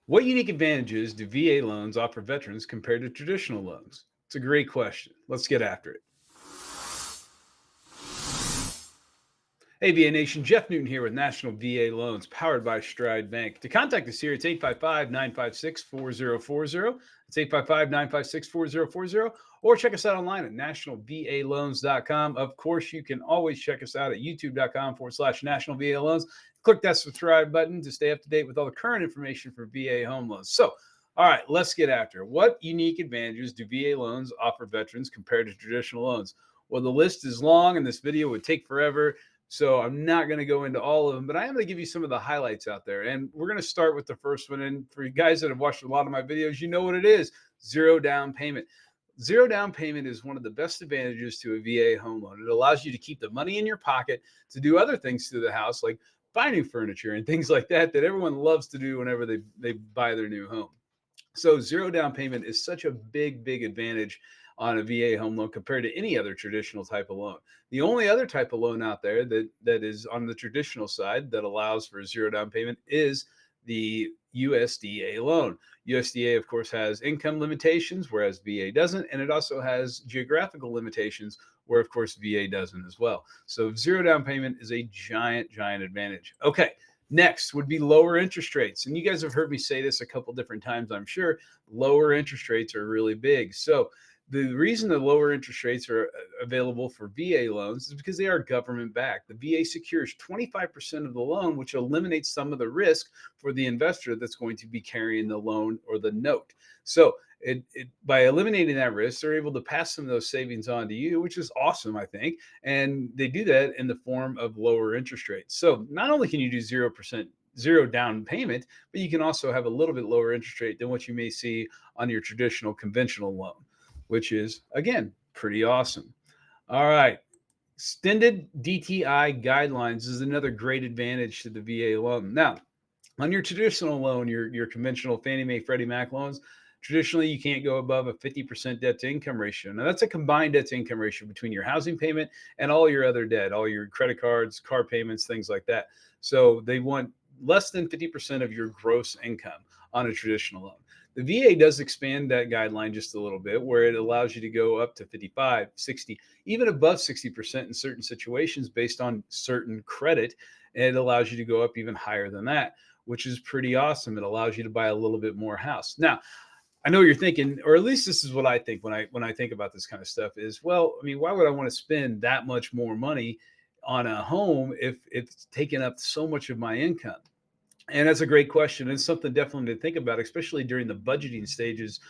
What unique advantages do VA loans offer veterans compared to traditional loans? It's a great question. Let's get after it. Hey, VA Nation, Jeff Newton here with National VA Loans, powered by Stride Bank. To contact us here, it's 855 956 4040. It's 855 956 4040. Or check us out online at nationalvaloans.com. Of course, you can always check us out at youtube.com/nationalvaloans. National V A Loans. Click that subscribe button to stay up to date with all the current information for VA home loans. So, all right, let's get after it. What unique advantages do VA loans offer veterans compared to traditional loans? Well, the list is long and this video would take forever. So I'm not going to go into all of them, but I am going to give you some of the highlights out there. And we're going to start with the first one. And for you guys that have watched a lot of my videos, you know what it is: zero down payment. Zero down payment is one of the best advantages to a VA home loan. It allows you to keep the money in your pocket to do other things to the house, like buy new furniture and things like that, that everyone loves to do whenever they buy their new home. So zero down payment is such a big advantage on a VA home loan compared to any other traditional type of loan. The only other type of loan out there that is on the traditional side that allows for zero down payment is the USDA loan. USDA, of course, has income limitations, whereas VA doesn't, and it also has geographical limitations, where, of course, VA doesn't as well. So zero down payment is a giant advantage. Okay. Next would be lower interest rates. And you guys have heard me say this a couple different times, I'm sure. Lower interest rates are really big. So the reason the lower interest rates are available for VA loans is because they are government backed. The VA secures 25% of the loan, which eliminates some of the risk for the investor that's going to be carrying the loan or the note. So by eliminating that risk, they're able to pass some of those savings on to you, which is awesome, I think. And they do that in the form of lower interest rates. So not only can you do 0% zero down payment, but you can also have a little bit lower interest rate than what you may see on your traditional conventional loan, which is, again, pretty awesome. All right. Extended DTI guidelines is another great advantage to the VA loan. Now, on your traditional loan, your conventional Fannie Mae, Freddie Mac loans, traditionally you can't go above a 50% debt to income ratio. Now, that's a combined debt to income ratio between your housing payment and all your other debt, all your credit cards, car payments, things like that. So they want less than 50% of your gross income on a traditional loan. The VA does expand that guideline just a little bit, where it allows you to go up to 55, 60, even above 60% in certain situations based on certain credit. And it allows you to go up even higher than that, which is pretty awesome. It allows you to buy a little bit more house. Now, I know you're thinking, or at least this is what I think when I think about this kind of stuff is, well, I mean, why would I want to spend that much more money on a home if it's taking up so much of my income? And that's a great question. It's something definitely to think about, especially during the budgeting stages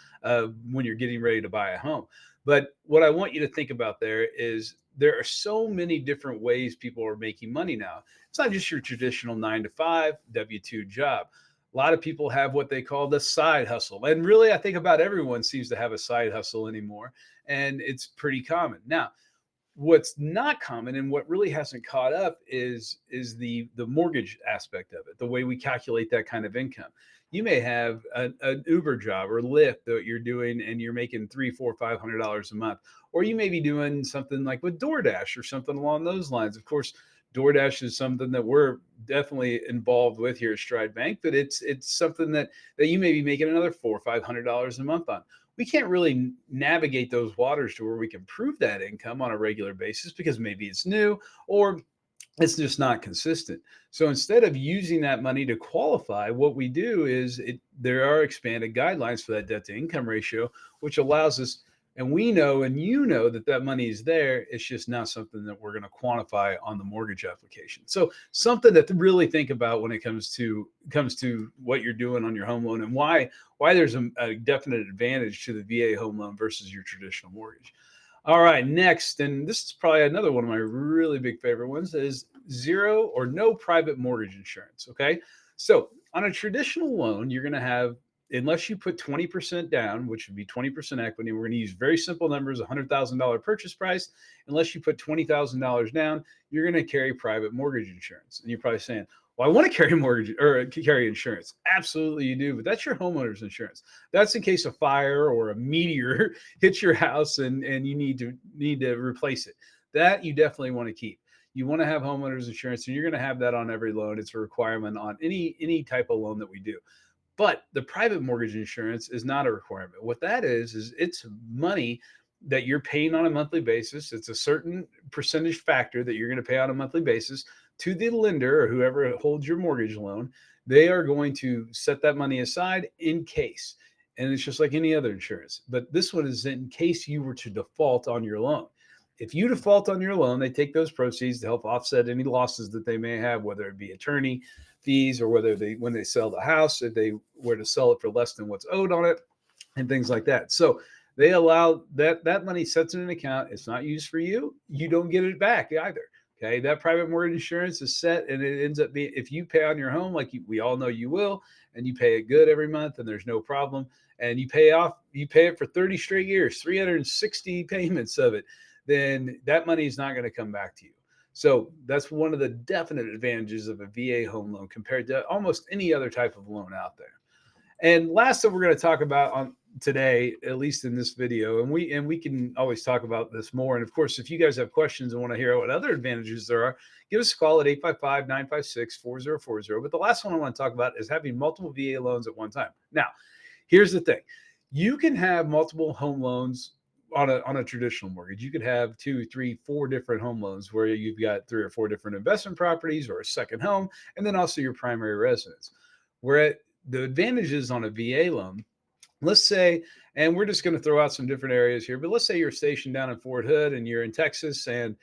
when you're getting ready to buy a home. But what I want you to think about there is there are so many different ways people are making money now. It's not just your traditional 9 to 5 W-2 job. A lot of people have what they call the side hustle. And really, I think about everyone seems to have a side hustle anymore. And it's pretty common. Now, what's not common and what really hasn't caught up is the mortgage aspect of it, the way we calculate that kind of income. You may have an Uber job or Lyft that you're doing and you're making three, four, $500 a month, or you may be doing something like with DoorDash or something along those lines. Of course, DoorDash is something that we're definitely involved with here at Stride Bank, but it's something that you may be making another $400 or $500 a month on. We can't really navigate those waters to where we can prove that income on a regular basis because maybe it's new or it's just not consistent. So instead of using that money to qualify, what we do is there are expanded guidelines for that debt to income ratio, which allows us, and we know, and you know that money is there. It's just not something that we're going to quantify on the mortgage application. So something to really think about when it comes to what you're doing on your home loan and why there's a definite advantage to the VA home loan versus your traditional mortgage. All right, next, and this is probably another one of my really big favorite ones, is zero or no private mortgage insurance. Okay, so on a traditional loan, you're going to have, unless you put 20% down, which would be 20% equity, we're going to use very simple numbers, $100,000 purchase price. Unless you put $20,000 down, you're going to carry private mortgage insurance. And you're probably saying, well, I want to carry mortgage or carry insurance. Absolutely, you do, but that's your homeowner's insurance. That's in case a fire or a meteor hits your house and you need to replace it. That you definitely want to keep. You want to have homeowners insurance, and you're going to have that on every loan. It's a requirement on any type of loan that we do. But the private mortgage insurance is not a requirement. What that is it's money that you're paying on a monthly basis. It's a certain percentage factor that you're going to pay on a monthly basis to the lender or whoever holds your mortgage loan. They are going to set that money aside in case. And it's just like any other insurance. But this one is in case you were to default on your loan. If you default on your loan, they take those proceeds to help offset any losses that they may have, whether it be attorney fees or whether they, when they sell the house, if they were to sell it for less than what's owed on it and things like that. So they allow that money sets in an account. It's not used for you. You don't get it back either. Okay. That private mortgage insurance is set and it ends up being, if you pay on your home, like we all know you will, and you pay it good every month and there's no problem, and you pay it for 30 straight years, 360 payments of it, then that money is not going to come back to you. So that's one of the definite advantages of a VA home loan compared to almost any other type of loan out there. And last that we're going to talk about on today, at least in this video, and we can always talk about this more. And of course, if you guys have questions and want to hear what other advantages there are, give us a call at 855-956-4040. But the last one I want to talk about is having multiple VA loans at one time. Now, here's the thing. You can have multiple home loans on a traditional mortgage. You could have 2, 3, 4 different home loans where you've got 3 or 4 different investment properties or a second home, and then also your primary residence. Where the advantages on a VA loan, let's say, and we're just going to throw out some different areas here, but let's say you're stationed down in Fort Hood and you're in Texas and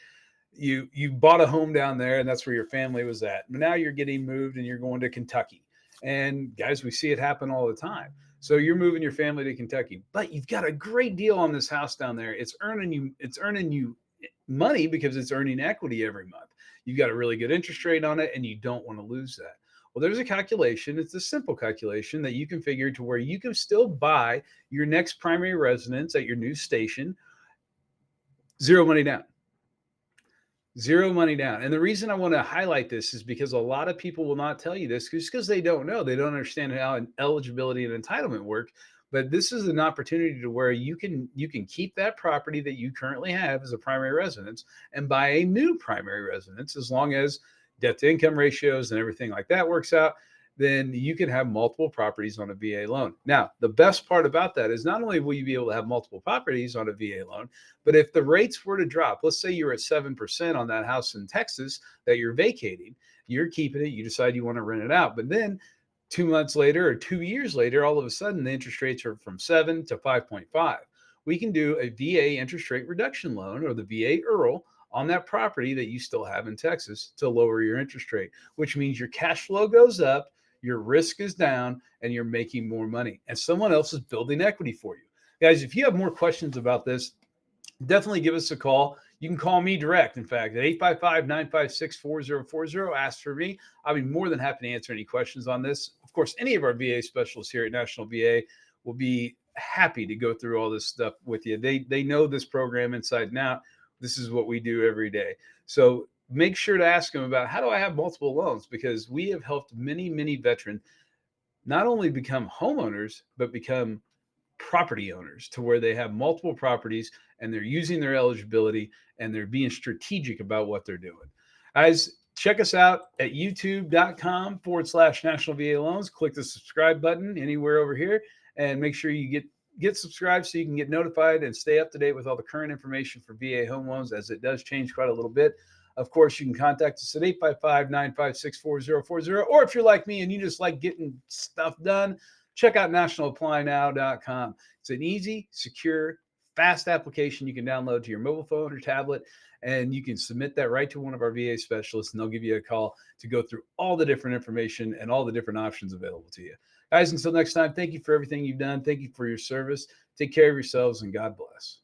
you bought a home down there and that's where your family was at. But now you're getting moved and you're going to Kentucky. And guys, we see it happen all the time. So you're moving your family to Kentucky, but you've got a great deal on this house down there. It's earning you money because it's earning equity every month. You've got a really good interest rate on it and you don't want to lose that. Well, there's a calculation. It's a simple calculation that you can figure to where you can still buy your next primary residence at your new station, zero money down. Zero money down. And the reason I want to highlight this is because a lot of people will not tell you this just because they don't know. They don't understand how eligibility and entitlement work. But this is an opportunity to where you can keep that property that you currently have as a primary residence and buy a new primary residence as long as debt to income ratios and everything like that works out. Then you can have multiple properties on a VA loan. Now, the best part about that is not only will you be able to have multiple properties on a VA loan, but if the rates were to drop, let's say you're at 7% on that house in Texas that you're vacating, you're keeping it, you decide you want to rent it out. But then 2 months later or 2 years later, all of a sudden the interest rates are from 7 to 5.5. We can do a VA interest rate reduction loan or the VA IRRRL on that property that you still have in Texas to lower your interest rate, which means your cash flow goes up, your risk is down, and you're making more money. And someone else is building equity for you. Guys, if you have more questions about this, definitely give us a call. You can call me direct, in fact, at 855-956-4040. Ask for me. I'll be more than happy to answer any questions on this. Of course, any of our VA specialists here at National VA will be happy to go through all this stuff with you. They know this program inside and out. This is what we do every day. So make sure to ask them about how do I have multiple loans? Because we have helped many, many veterans not only become homeowners, but become property owners to where they have multiple properties and they're using their eligibility and they're being strategic about what they're doing. Guys, check us out at youtube.com/National VA Loans. Click the subscribe button anywhere over here and make sure you get subscribed so you can get notified and stay up to date with all the current information for VA home loans as it does change quite a little bit. Of course, you can contact us at 855-956-4040. Or if you're like me and you just like getting stuff done, check out nationalapplynow.com. It's an easy, secure, fast application you can download to your mobile phone or tablet, and you can submit that right to one of our VA specialists, and they'll give you a call to go through all the different information and all the different options available to you. Guys, until next time, thank you for everything you've done. Thank you for your service. Take care of yourselves, and God bless.